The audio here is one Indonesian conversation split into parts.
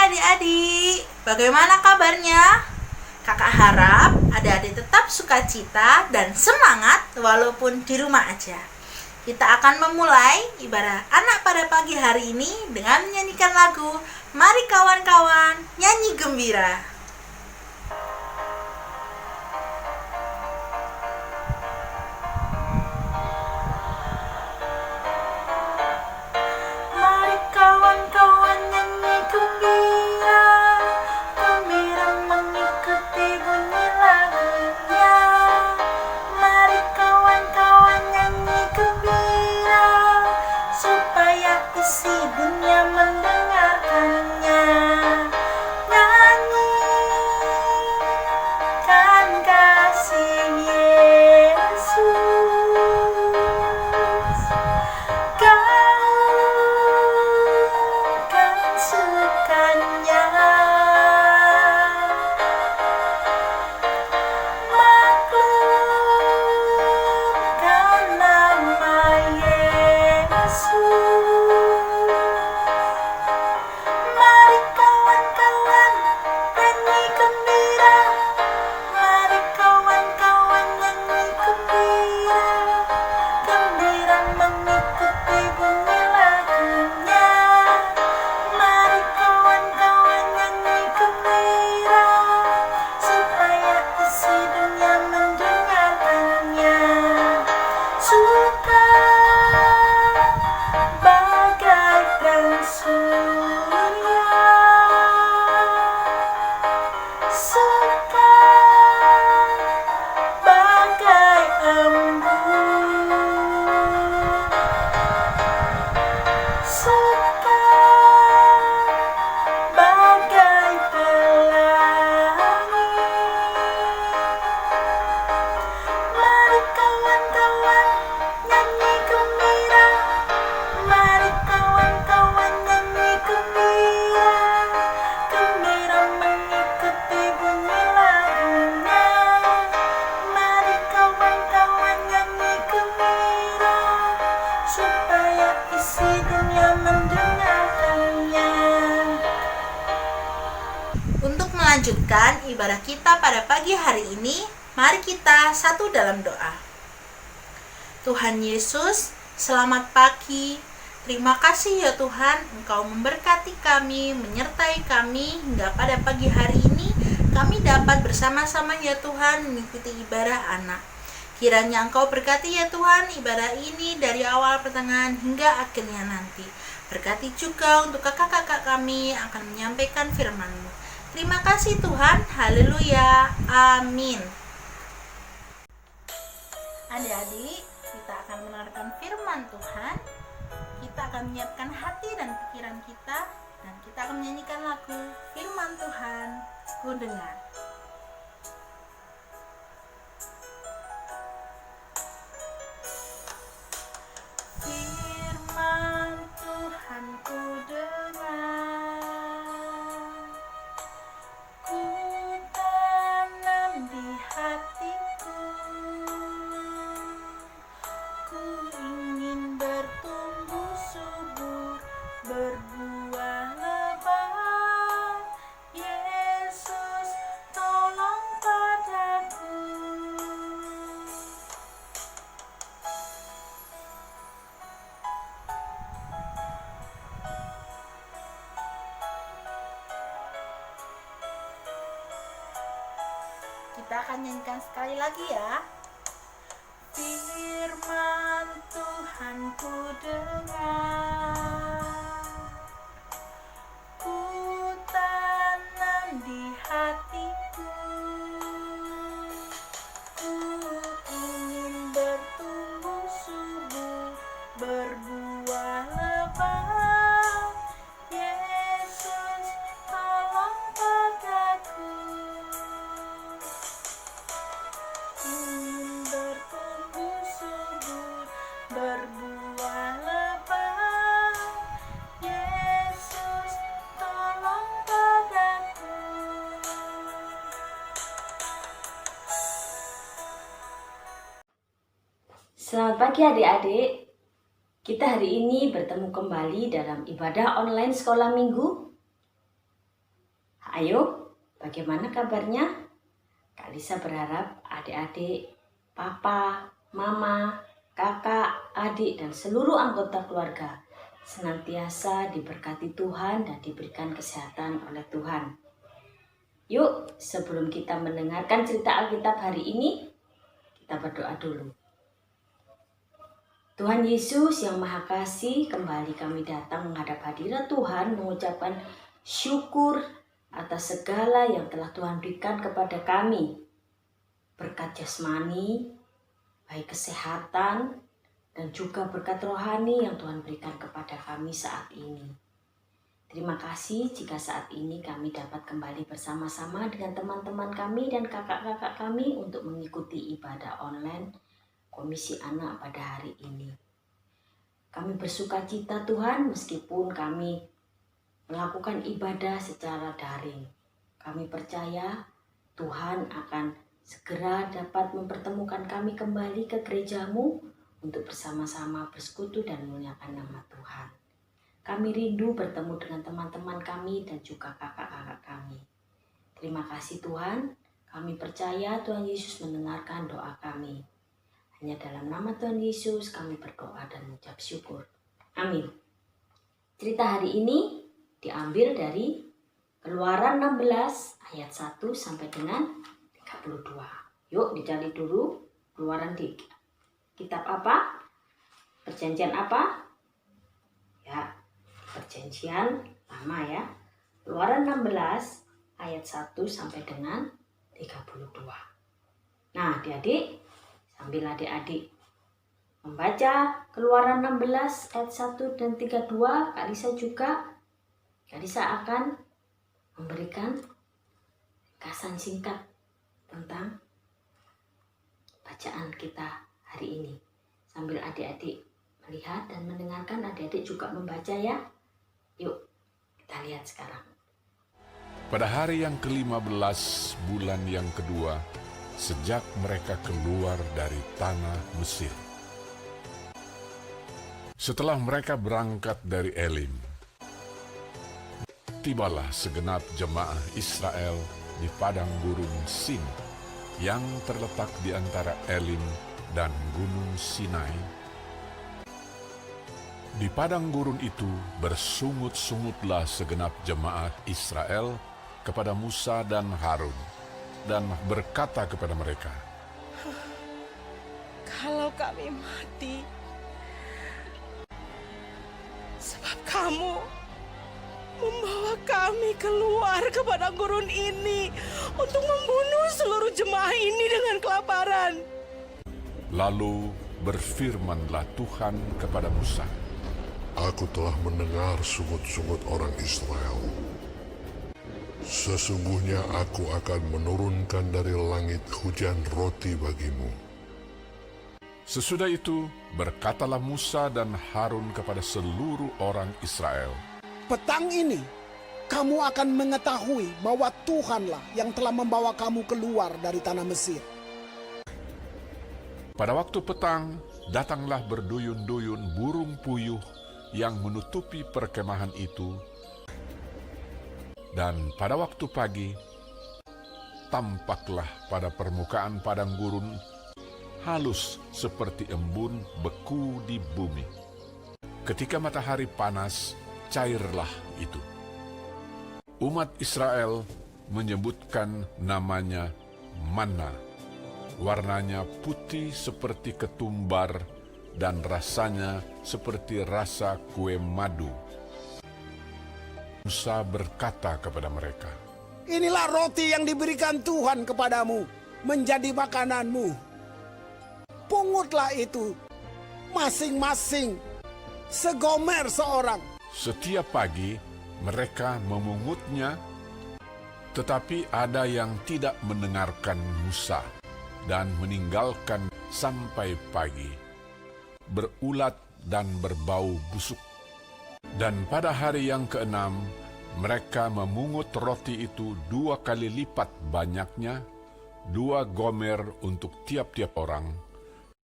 adik-adik, bagaimana kabarnya? Kakak harap adik-adik tetap sukacita dan semangat walaupun di rumah aja. Kita akan memulai ibadah anak pada pagi hari ini dengan menyanyikan lagu Mari Kawan-Kawan Nyanyi Gembira. Untuk melanjutkan ibadah kita pada pagi hari ini, mari kita satu dalam doa. Tuhan Yesus, selamat pagi. Terima kasih ya Tuhan, Engkau memberkati kami, menyertai kami hingga pada pagi hari ini kami dapat bersama-sama ya Tuhan mengikuti ibadah anak. Kiranya Engkau berkati ya Tuhan ibadah ini dari awal pertengahan hingga akhirnya nanti. Berkati juga untuk kakak-kakak kami yang akan menyampaikan firman-Mu. Terima kasih Tuhan, haleluya, amin. Adik-adik, kita akan mendengarkan firman Tuhan. Kita akan menyiapkan hati dan pikiran kita, dan kita akan menyanyikan lagu firman Tuhan, ku dengar. Firman Tuhan ku dengar, kita akan nyanyikan sekali lagi ya. Firman Tuhan ku dengar, ku tanam di hatiku, ku ingin bertumbuh subur, berbuah lebat. Yesus tolong padaku, ingin bertumbuh subur, berbuah lebat. Yesus tolong padaku. Selamat pagi adik-adik. Kita hari ini bertemu kembali dalam ibadah online sekolah minggu. Ayo, bagaimana kabarnya? Kak Lisa berharap adik-adik, papa, mama, kakak, adik, dan seluruh anggota keluarga senantiasa diberkati Tuhan dan diberikan kesehatan oleh Tuhan. Yuk, sebelum kita mendengarkan cerita Alkitab hari ini, kita berdoa dulu. Tuhan Yesus yang Maha Kasih, kembali kami datang menghadap hadirat Tuhan mengucapkan syukur atas segala yang telah Tuhan berikan kepada kami. Berkat jasmani, baik kesehatan, dan juga berkat rohani yang Tuhan berikan kepada kami saat ini. Terima kasih jika saat ini kami dapat kembali bersama-sama dengan teman-teman kami dan kakak-kakak kami untuk mengikuti ibadah online Komisi Anak pada hari ini. Kami bersuka cita Tuhan meskipun kami melakukan ibadah secara daring. Kami percaya Tuhan akan segera dapat mempertemukan kami kembali ke gereja-Mu untuk bersama-sama bersekutu dan memuliakan nama Tuhan. Kami rindu bertemu dengan teman-teman kami dan juga kakak-kakak kami. Terima kasih Tuhan, kami percaya Tuhan Yesus mendengarkan doa kami. Hanya dalam nama Tuhan Yesus kami berdoa dan mengucap syukur. Amin. Cerita hari ini diambil dari Keluaran 16 ayat 1 sampai dengan 32. Yuk dicari dulu Keluaran di kitab apa? Perjanjian apa? Ya, Perjanjian Lama ya. Keluaran 16 ayat 1 sampai dengan 32. Nah, adik-adik, sambil adik-adik membaca Keluaran 16 ayat 1 dan 32, Kak Lisa akan memberikan ringkasan singkat tentang bacaan kita hari ini. Sambil adik-adik melihat dan mendengarkan, adik-adik juga membaca ya. Yuk, kita lihat sekarang. Pada hari yang ke-15 bulan yang kedua, sejak mereka keluar dari tanah Mesir. Setelah mereka berangkat dari Elim, tibalah segenap jemaah Israel di padang gurun Sin yang terletak di antara Elim dan Gunung Sinai. Di padang gurun itu bersungut-sungutlah segenap jemaah Israel kepada Musa dan Harun dan berkata kepada mereka, "Kalau kami mati, sebab kamu membawa kami keluar ke padang gurun ini untuk membunuh seluruh jemaah ini dengan kelaparan." Lalu berfirmanlah Tuhan kepada Musa, Aku telah mendengar sungut-sungut orang Israel. Sesungguhnya aku akan menurunkan dari langit hujan roti bagimu. Sesudah itu berkatalah Musa dan Harun kepada seluruh orang Israel, Petang ini, kamu akan mengetahui bahwa Tuhanlah yang telah membawa kamu keluar dari tanah Mesir. pada waktu petang datanglah berduyun-duyun burung puyuh yang menutupi perkemahan itu, dan pada waktu pagi tampaklah pada permukaan padang gurun halus seperti embun beku di bumi. Ketika matahari panas, cairlah itu. Umat Israel menyebutkan namanya manna. Warnanya putih seperti ketumbar dan rasanya seperti rasa kue madu. Musa berkata kepada mereka, Inilah roti yang diberikan Tuhan kepadamu, menjadi makananmu. Pungutlah itu, masing-masing, segomer seorang. setiap pagi mereka memungutnya, tetapi ada yang tidak mendengarkan Musa dan meninggalkan sampai pagi, berulat dan berbau busuk. Dan pada hari yang ke-6, mereka memungut roti itu 2 kali lipat banyaknya, 2 gomer untuk tiap-tiap orang.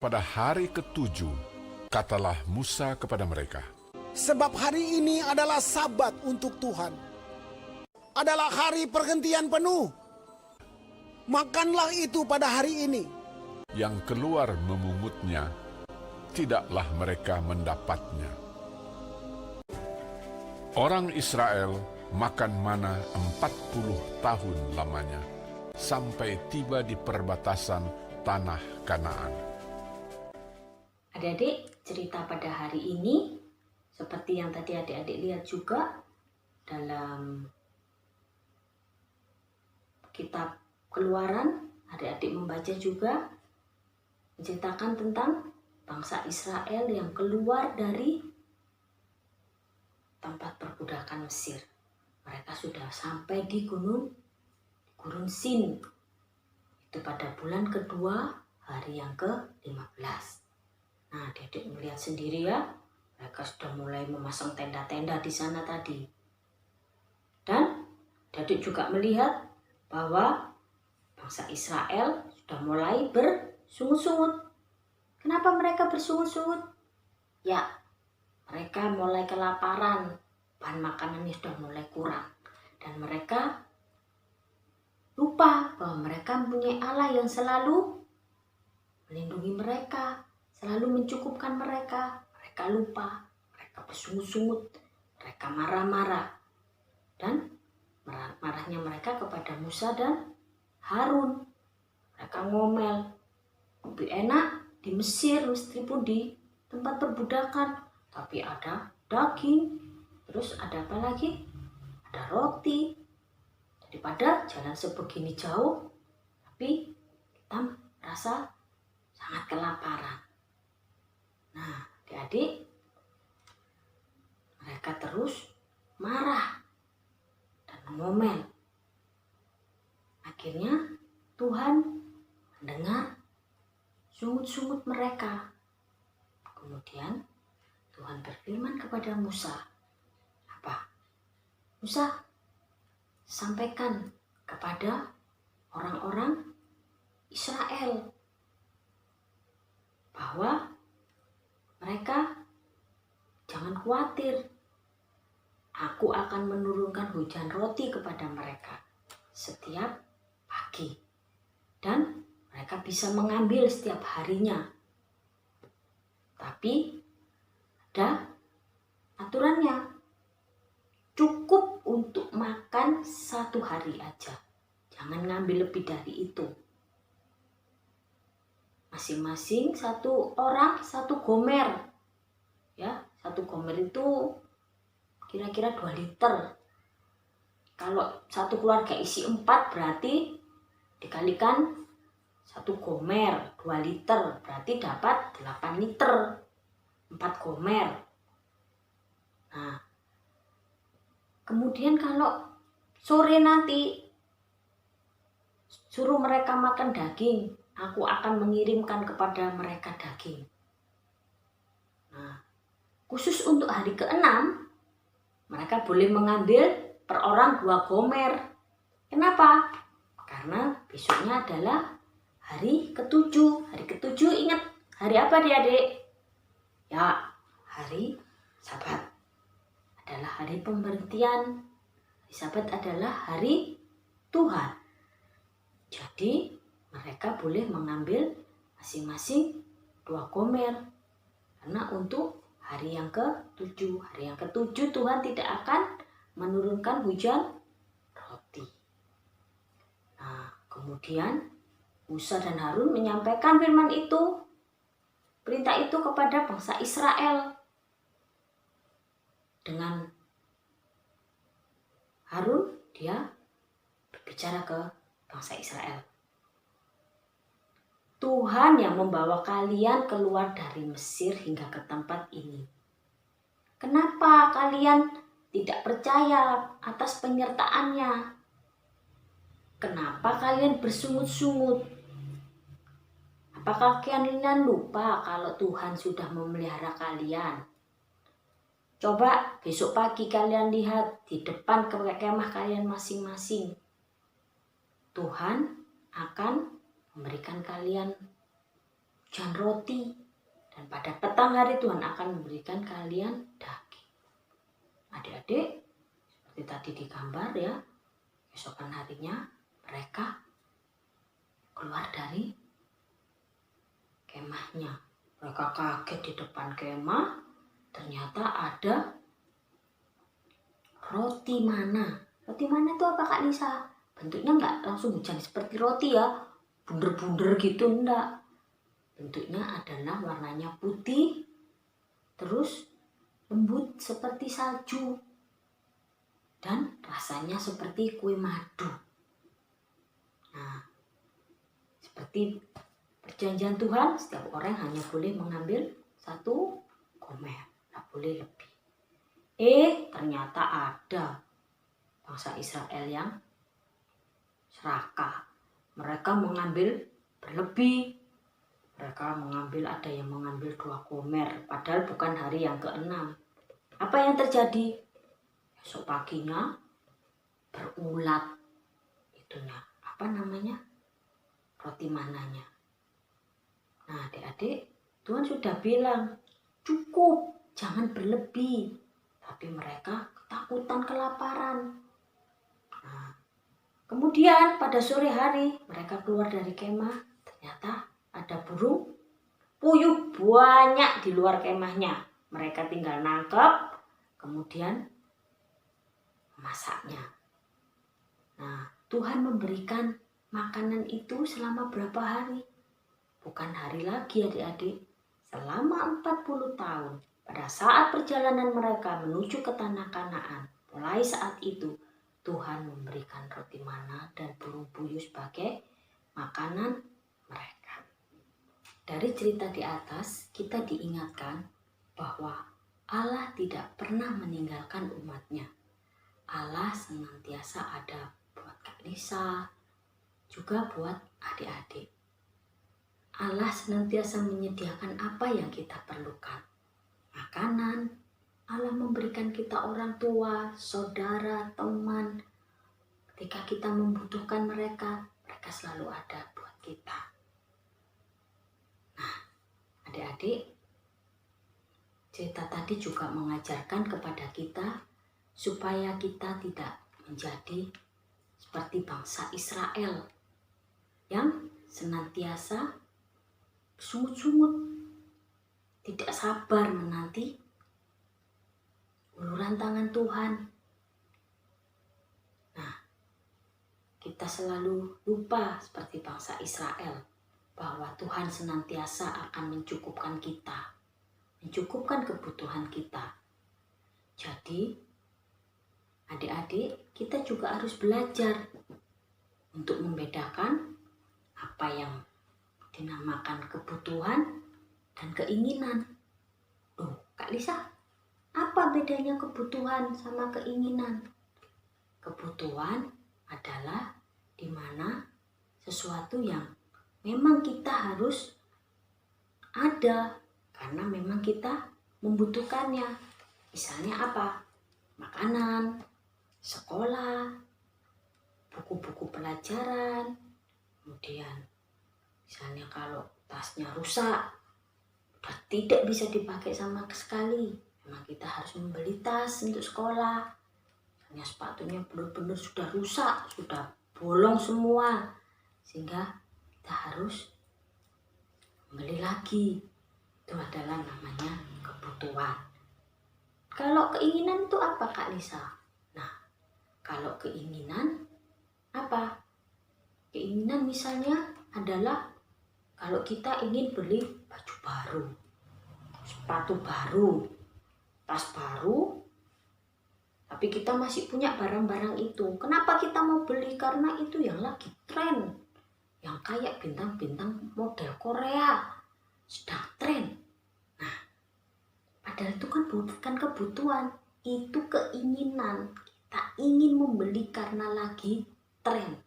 Pada hari ke-7, katalah Musa kepada mereka, Sebab hari ini adalah Sabat untuk Tuhan. adalah hari perhentian penuh. Makanlah itu pada hari ini. Yang keluar memungutnya, tidaklah mereka mendapatnya. Orang Israel makan mana 40 tahun lamanya, sampai tiba di perbatasan tanah Kanaan. Adik-adik, cerita pada hari ini, seperti yang tadi adik-adik lihat juga dalam kitab Keluaran, adik-adik membaca juga, menceritakan tentang bangsa Israel yang keluar dari tempat perbudakan Mesir. Mereka sudah sampai di gurun Sin. Itu pada bulan kedua, hari yang ke-15. Nah, adik-adik melihat sendiri ya, mereka sudah mulai memasang tenda-tenda di sana tadi. Dan adik-adik juga melihat bahwa bangsa Israel sudah mulai bersungut-sungut. Kenapa mereka bersungut-sungut? Ya, mereka mulai kelaparan, bahan makanannya sudah mulai kurang. Dan mereka lupa bahwa mereka mempunyai Allah yang selalu melindungi mereka, selalu mencukupkan mereka. Mereka lupa, mereka bersungut-sungut, mereka marah-marah. Dan marahnya mereka kepada Musa dan Harun. Mereka ngomel, lebih enak di Mesir meskipun di tempat perbudakan, tapi ada daging, terus ada apa lagi? Ada roti. Daripada jalan sebegini jauh, tapi kita merasa sangat kelaparan. Nah, adik-adik, mereka terus marah dan ngomel. Akhirnya Tuhan mendengar sungut-sungut mereka. Kemudian Tuhan berfirman kepada Musa. Apa? Musa, sampaikan kepada orang-orang Israel bahwa mereka jangan khawatir. Aku akan menurunkan hujan roti kepada mereka setiap pagi. Dan mereka bisa mengambil setiap harinya. Tapi ada aturannya. Cukup untuk makan 1 hari aja. Jangan ngambil lebih dari itu. Masing-masing 1 orang 1 gomer. Ya, 1 gomer itu kira-kira 2 liter. Kalau 1 keluarga isi 4 berarti dikalikan 1 gomer 2 liter berarti dapat 8 liter 4 gomer. Nah, kemudian kalau sore nanti suruh mereka makan daging, aku akan mengirimkan kepada mereka daging. Nah, khusus untuk hari ke-6 mereka boleh mengambil per orang 2 gomer. Kenapa? Karena besoknya adalah hari ke-7. Hari ke-7 ingat hari apa adik-adik? Ya, hari Sabat. Adalah hari pemberhentian. Hari Sabat adalah hari Tuhan. Jadi mereka boleh mengambil masing-masing 2 gomer. Karena untuk hari yang ke-7. Hari yang ke-7 Tuhan tidak akan menurunkan hujan roti. Nah, kemudian Musa dan Harun menyampaikan firman itu, perintah itu kepada bangsa Israel. Dengan Harun, dia berbicara ke bangsa Israel. Tuhan yang membawa kalian keluar dari Mesir hingga ke tempat ini. Kenapa kalian tidak percaya atas penyertaannya? Kenapa kalian bersungut-sungut? Apakah kalian lupa kalau Tuhan sudah memelihara kalian? Coba besok pagi kalian lihat di depan kemah kalian masing-masing. Tuhan akan memberikan kalian hujan roti. Dan pada petang hari Tuhan akan memberikan kalian daging. Adik-adik, seperti tadi di gambar ya, Keesokan harinya mereka keluar dari kemahnya. Mereka kaget di depan kemah, ternyata ada roti mana. Roti mana itu apa Kak Lisa? Bentuknya nggak langsung hujan seperti roti ya, bunder-bunder gitu, enggak. Bentuknya adalah warnanya putih, terus lembut seperti salju, dan rasanya seperti kue madu. Nah, seperti perjanjian Tuhan, setiap orang hanya boleh mengambil 1 gomer, tak boleh lebih. Ternyata ada bangsa Israel yang serakah. Mereka mengambil berlebih. Mereka mengambil, ada yang mengambil 2 gomer, padahal bukan hari yang ke-6. Apa yang terjadi? Esok paginya berulat itunya, apa namanya? Roti mananya. Nah, adik-adik, Tuhan sudah bilang, cukup, jangan berlebih. Tapi mereka ketakutan, kelaparan. Nah, kemudian pada sore hari mereka keluar dari kemah, ternyata ada burung puyuh banyak di luar kemahnya. Mereka tinggal nangkep, kemudian masaknya. Nah, Tuhan memberikan makanan itu selama berapa hari? Bukan hari lagi adik-adik, selama 40 tahun. Pada saat perjalanan mereka menuju ke tanah Kanaan, mulai saat itu Tuhan memberikan roti mana dan burung puyuh sebagai makanan mereka. Dari cerita di atas, kita diingatkan bahwa Allah tidak pernah meninggalkan umatnya. Allah senantiasa ada buat Kak Lisa, juga buat adik-adik. Allah senantiasa menyediakan apa yang kita perlukan. Makanan, Allah memberikan kita orang tua, saudara, teman. Ketika kita membutuhkan mereka, mereka selalu ada buat kita. Nah, adik-adik, cerita tadi juga mengajarkan kepada kita supaya kita tidak menjadi seperti bangsa Israel yang senantiasa bersungut-sungut, tidak sabar menanti uluran tangan Tuhan. Nah, kita selalu lupa seperti bangsa Israel bahwa Tuhan senantiasa akan mencukupkan kita, mencukupkan kebutuhan kita. Jadi, adik-adik, kita juga harus belajar untuk membedakan apa yang dinamakan kebutuhan dan keinginan. Kak Lisa, apa bedanya kebutuhan sama keinginan? Kebutuhan adalah di mana sesuatu yang memang kita harus ada karena memang kita membutuhkannya. Misalnya apa? Makanan, sekolah, buku-buku pelajaran, kemudian misalnya kalau tasnya rusak, udah tidak bisa dipakai sama sekali, memang kita harus membeli tas untuk sekolah. Misalnya sepatunya benar-benar sudah rusak, sudah bolong semua, sehingga kita harus membeli lagi. Itu adalah namanya kebutuhan. Kalau keinginan itu apa Kak Lisa? Nah, kalau keinginan apa? Keinginan misalnya adalah kalau kita ingin beli baju baru, sepatu baru, tas baru, tapi kita masih punya barang-barang itu. Kenapa kita mau beli? Karena itu yang lagi tren, yang kayak bintang-bintang model Korea sedang tren. Nah, padahal itu kan bukan kebutuhan, itu keinginan. Kita ingin membeli karena lagi tren.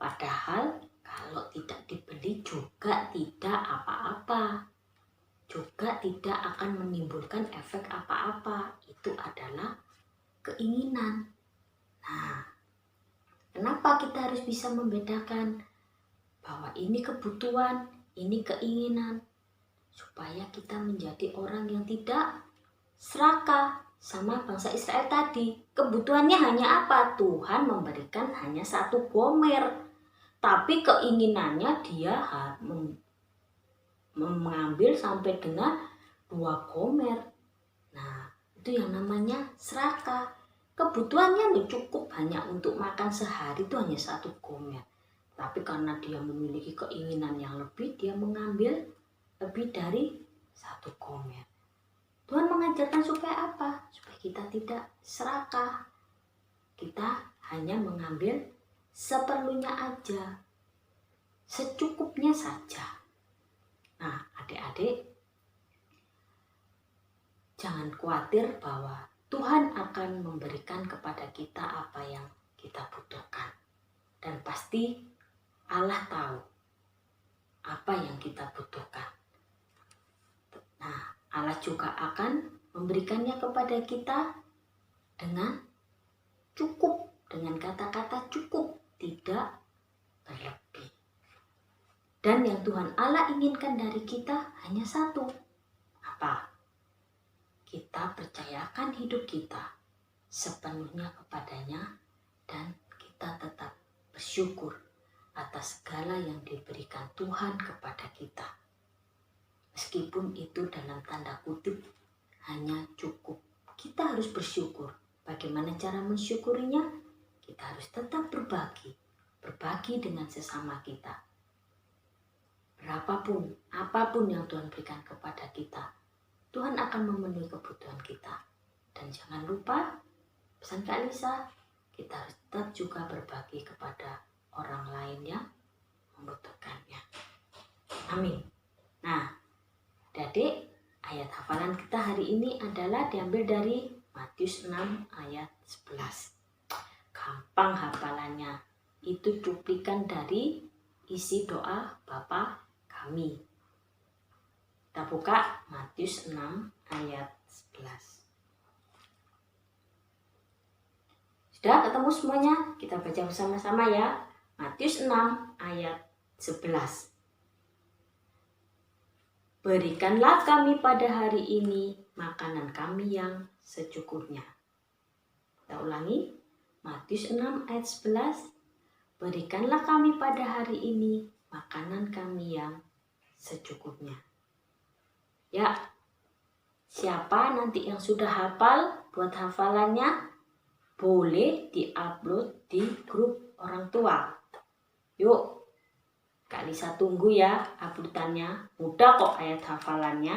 Padahal kalau tidak dibeli juga tidak apa-apa, juga tidak akan menimbulkan efek apa-apa. Itu adalah keinginan. Nah, kenapa kita harus bisa membedakan bahwa ini kebutuhan, ini keinginan? Supaya kita menjadi orang yang tidak serakah, sama bangsa Israel tadi. Kebutuhannya hanya apa? Tuhan memberikan hanya 1 gomer. Tapi keinginannya dia mengambil sampai dengan 2 gomer. Nah, itu yang namanya serakah. Kebutuhannya cukup hanya untuk makan sehari itu hanya 1 gomer. Tapi karena dia memiliki keinginan yang lebih, dia mengambil lebih dari 1 gomer. Tuhan mengajarkan supaya apa? Supaya kita tidak serakah. Kita hanya mengambil seperlunya aja. Secukupnya saja. Nah, adik-adik, jangan khawatir bahwa Tuhan akan memberikan kepada kita apa yang kita butuhkan. Dan pasti Allah tahu apa yang kita butuhkan. Nah, Allah juga akan memberikannya kepada kita dengan cukup. Dengan kata-kata cukup, tidak berlebih. Dan yang Tuhan Allah inginkan dari kita hanya 1. Apa? Kita percayakan hidup kita sepenuhnya kepadanya dan kita tetap bersyukur atas segala yang diberikan Tuhan kepada kita. Meskipun itu dalam tanda kutip hanya cukup. Kita harus bersyukur. Bagaimana cara mensyukurinya? Kita harus tetap berbagi. Berbagi dengan sesama kita. Berapapun, apapun yang Tuhan berikan kepada kita, Tuhan akan memenuhi kebutuhan kita. Dan jangan lupa, pesan Kak Lisa, kita harus tetap juga berbagi kepada orang lain yang membutuhkannya. Amin. Nah, adik, ayat hafalan kita hari ini adalah diambil dari Matius 6 ayat 11. Gampang hafalannya. Itu cuplikan dari isi doa Bapa kami. Kita buka Matius 6 ayat 11. Sudah ketemu semuanya? Kita baca bersama-sama ya. Matius 6 ayat 11. Berikanlah kami pada hari ini makanan kami yang secukupnya. Kita ulangi. Matius 6 ayat 11. Berikanlah kami pada hari ini makanan kami yang secukupnya. Ya, siapa nanti yang sudah hafal buat hafalannya? Boleh di-upload di grup orang tua. Yuk, Kak Lisa tunggu ya uploadannya. Mudah kok ayat hafalannya.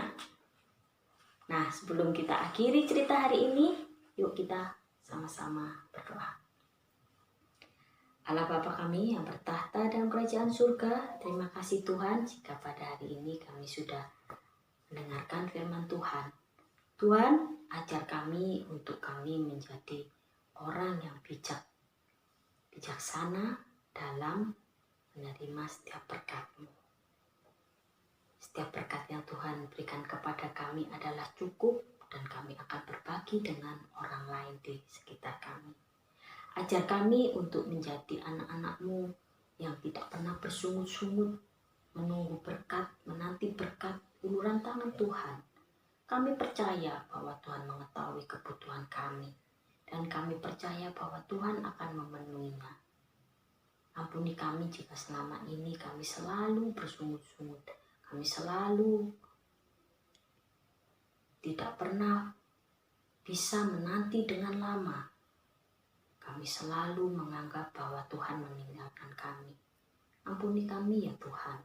Nah, sebelum kita akhiri cerita hari ini, yuk kita sama-sama berdoa. Allah Bapa kami yang bertahta dalam kerajaan surga, terima kasih Tuhan jika pada hari ini kami sudah mendengarkan firman Tuhan. Tuhan, ajar kami untuk kami menjadi orang yang bijaksana dalam menerima setiap berkat-Mu. Setiap berkat yang Tuhan berikan kepada kami adalah cukup dan kami akan berbagi dengan orang lain di sekitar kami. Ajar kami untuk menjadi anak-anak-Mu yang tidak pernah bersungut-sungut, menunggu berkat, menanti berkat, uluran tangan Tuhan. Kami percaya bahwa Tuhan mengetahui kebutuhan kami, dan kami percaya bahwa Tuhan akan memenuhinya. Ampuni kami jika selama ini kami selalu bersungut-sungut, kami selalu tidak pernah bisa menanti dengan lama. Kami selalu menganggap bahwa Tuhan meninggalkan kami. Ampuni kami ya Tuhan.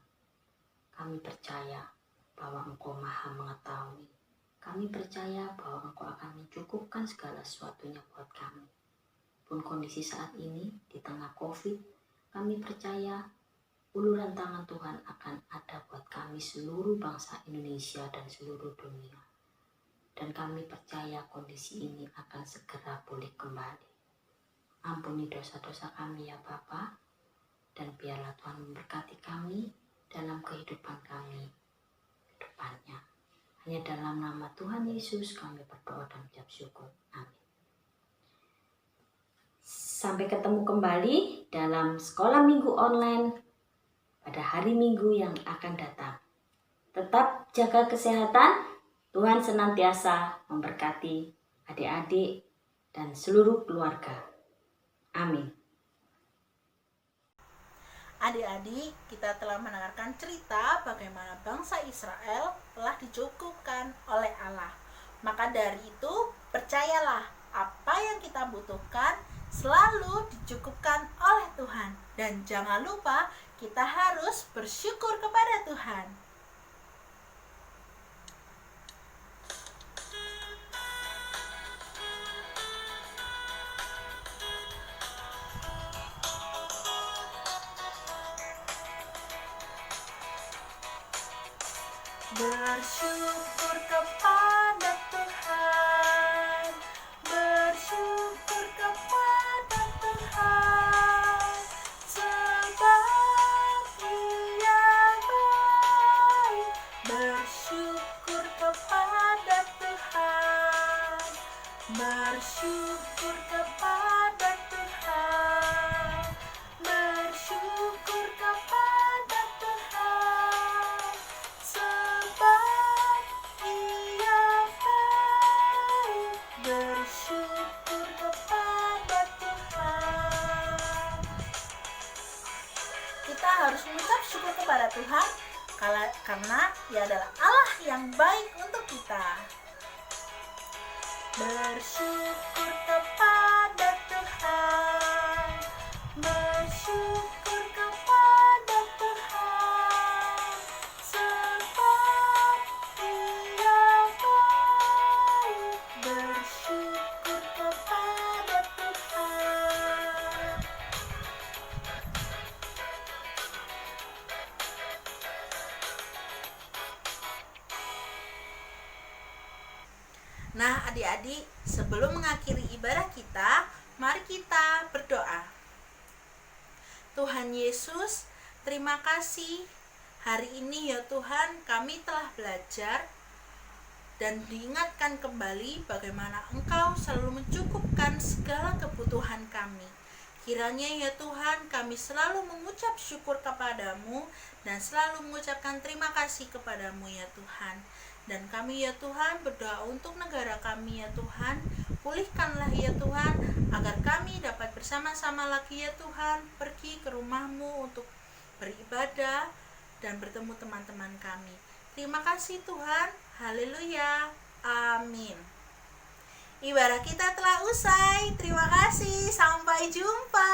Kami percaya bahwa Engkau Maha mengetahui. Kami percaya bahwa Engkau akan mencukupkan segala sesuatunya buat kami. Pun kondisi saat ini di tengah COVID, kami percaya uluran tangan Tuhan akan ada buat kami seluruh bangsa Indonesia dan seluruh dunia. Dan kami percaya kondisi ini akan segera pulih kembali. Ampuni dosa-dosa kami ya Bapa, dan biarlah Tuhan memberkati kami dalam kehidupan kami ke depannya. Hanya dalam nama Tuhan Yesus kami berdoa dan ucap syukur. Amin. Sampai ketemu kembali dalam sekolah minggu online pada hari Minggu yang akan datang. Tetap jaga kesehatan. Tuhan senantiasa memberkati adik-adik, dan seluruh keluarga. Amin. Adik-adik, kita telah mendengarkan cerita bagaimana bangsa Israel telah dicukupkan oleh Allah. Maka dari itu, percayalah apa yang kita butuhkan selalu dicukupkan oleh Tuhan. Dan jangan lupa, kita harus bersyukur kepada Tuhan. Bersyukur kepada Tuhan, bersyukur kepada Tuhan, sebab Dia baik. Bersyukur kepada Tuhan, bersyukur kepada Tuhan, bersyukur kepada Tuhan, sebab Ia baik. Bersyukur kepada Tuhan. Kita harus mengucap syukur kepada Tuhan karena Dia adalah Allah yang baik untuk kita. Bersyukur kepada Tuhan, bersyukur kepada Tuhan, sebab Dia baik. Bersyukur kepada Tuhan. Nah, adik-adik, sebelum mengakhiri ibadah kita, mari kita berdoa. Tuhan Yesus, terima kasih. Hari ini ya Tuhan, kami telah belajar dan diingatkan kembali bagaimana Engkau selalu mencukupkan segala kebutuhan kami. Kiranya ya Tuhan, kami selalu mengucap syukur kepadamu dan selalu mengucapkan terima kasih kepadamu ya Tuhan. Dan kami ya Tuhan berdoa untuk negara kami ya Tuhan, pulihkanlah ya Tuhan, agar kami dapat bersama-sama lagi ya Tuhan, pergi ke rumah-Mu untuk beribadah dan bertemu teman-teman kami. Terima kasih Tuhan, haleluya, amin. Ibadah kita telah usai, terima kasih, sampai jumpa.